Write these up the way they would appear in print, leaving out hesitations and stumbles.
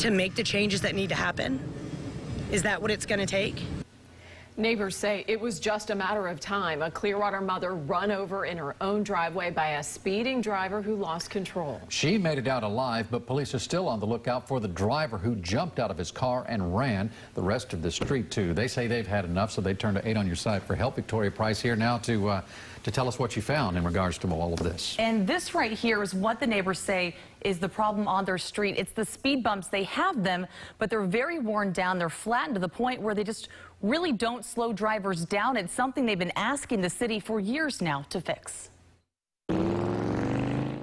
to make the changes that need to happen? Is that what it's going to take? Neighbors say it was just a matter of time. A Clearwater mother run over in her own driveway by a speeding driver who lost control. She made it out alive, but police are still on the lookout for the driver who jumped out of his car and ran the rest of the street, too. They say they've had enough, so they turned to 8 on Your Side for help. Victoria Price here now to tell us what you found in regards to all of this. And this right here is what the neighbors say is the problem on their street. It's the speed bumps. They have them, but they're very worn down. They're flattened to the point where they just really don't slow drivers down. It's something they've been asking the city for years now to fix.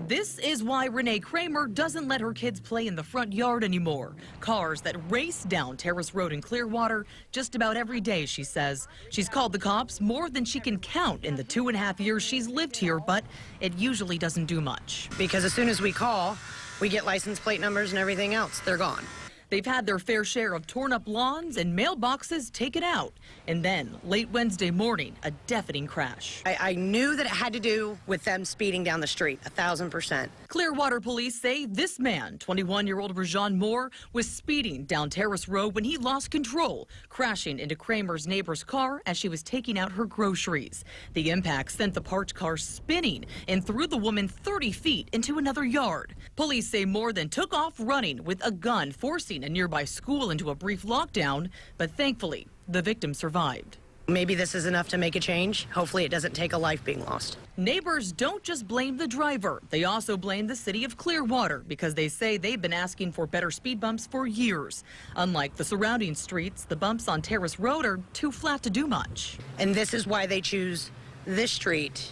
This is why Renee Kramer doesn't let her kids play in the front yard anymore. Cars that race down Terrace Road in Clearwater just about every day, she says. She's called the cops more than she can count in the 2.5 years she's lived here, but it usually doesn't do much. Because as soon as we call, we get license plate numbers and everything else. They're gone. They've had their fair share of torn up lawns and mailboxes taken out. And then, late Wednesday morning, a deafening crash. I knew that it had to do with them speeding down the street, 1,000%. Clearwater police say this man, 21-year-old Rajon Moore, was speeding down Terrace Road when he lost control, crashing into Kramer's neighbor's car as she was taking out her groceries. The impact sent the parked car spinning and threw the woman 30 feet into another yard. Police say Moore then took off running with a gun, forcing a nearby school into a brief lockdown, but thankfully, the victim survived. Maybe this is enough to make a change. Hopefully it doesn't take a life being lost. Neighbors don't just blame the driver. They also blame the city of Clearwater because they say they've been asking for better speed bumps for years. Unlike the surrounding streets, the bumps on Terrace Road are too flat to do much. And this is why they choose this street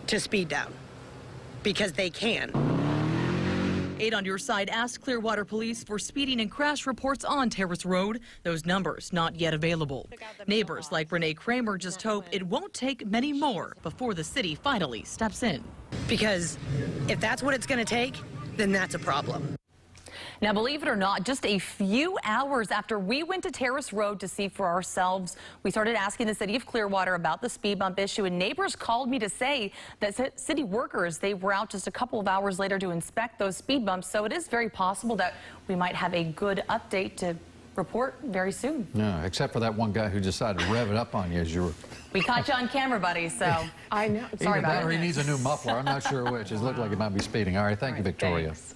to speed down, because they can. 8 on Your Side asked Clearwater police for speeding and crash reports on Terrace Road. Those numbers not yet available. Neighbors like Renee Kramer just hope it won't take many more before the city finally steps in. Because if that's what it's going to take, then that's a problem. Now, believe it or not, just a few hours after we went to Terrace Road to see for ourselves, we started asking the city of Clearwater about the speed bump issue, and neighbors called me to say that city workers, they were out just a couple of hours later to inspect those speed bumps. So it is very possible that we might have a good update to report very soon. No, except for that one guy who decided to rev it up on you as you were... We caught you on camera, buddy, so I know. Sorry Either about that it. or he needs a new muffler. I'm not sure which. It looked like he might be speeding. All right, thank you, Victoria. Thanks.